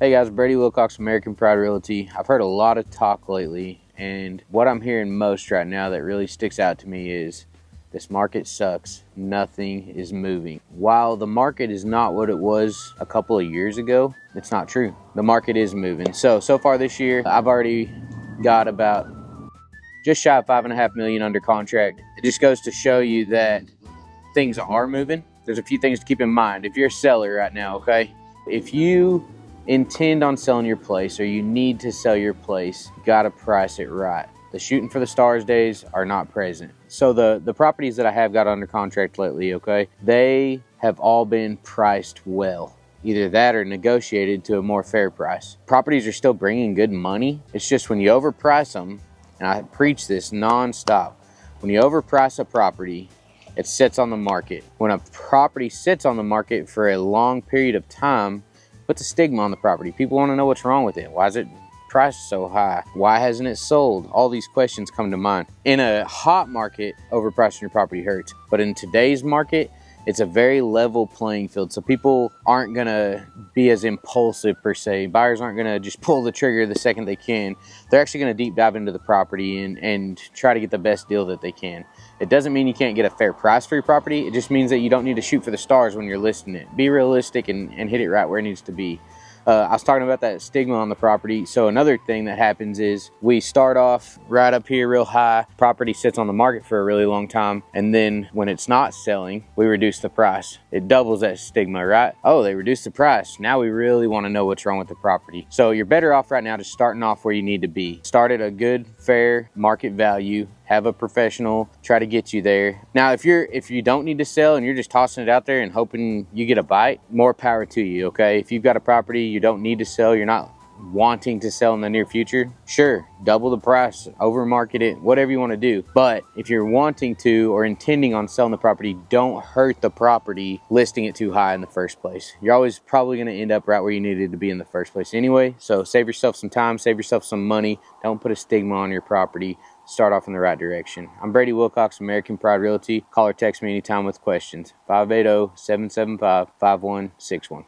Hey guys, Brady Wilcox, American Pride Realty. I've heard a lot of talk lately, and what I'm hearing most right now that really sticks out to me is this market sucks. Nothing is moving. While the market is not what it was a couple of years ago, it's not true. The market is moving. So far this year, I've already got about just shy of 5.5 million under contract. It just goes to show you that things are moving. There's a few things to keep in mind. If you're a seller right now, okay? If you intend on selling your place or you need to sell your place, you gotta price it right. The shooting for the stars days are not present. So the properties that I have got under contract lately, okay, they have all been priced well. Either that or negotiated to a more fair price. Properties are still bringing good money. It's just when you overprice them, and I preach this nonstop, when you overprice a property, it sits on the market. When a property sits on the market for a long period of time, puts a stigma on the property. People want to know what's wrong with it. Why is it priced so high? Why hasn't it sold? All these questions come to mind. In a hot market, overpricing your property hurts. But in today's market, it's a very level playing field. So people aren't gonna be as impulsive per se. Buyers aren't gonna just pull the trigger the second they can. They're actually gonna deep dive into the property and try to get the best deal that they can. It doesn't mean you can't get a fair price for your property. It just means that you don't need to shoot for the stars when you're listing it. Be realistic and hit it right where it needs to be. I was talking about that stigma on the property. So another thing that happens is we start off right up here real high. Property sits on the market for a really long time. And then when it's not selling, we reduce the price. It doubles that stigma, right? Oh, they reduced the price. Now we really want to know what's wrong with the property. So you're better off right now just starting off where you need to be. Start at a good, fair market value. Have a professional try to get you there. Now, if you don't need to sell and you're just tossing it out there and hoping you get a bite, more power to you, okay? If you've got a property you don't need to sell, you're not wanting to sell in the near future, sure, double the price, over market it, whatever you want to do. But if you're wanting to or intending on selling the property, don't hurt the property listing it too high in the first place. You're always probably going to end up right where you needed to be in the first place anyway. So save yourself some time, save yourself some money. Don't put a stigma on your property. Start off in the right direction. I'm Brady Wilcox, American Pride Realty. Call or text me anytime with questions. 580-775-5161.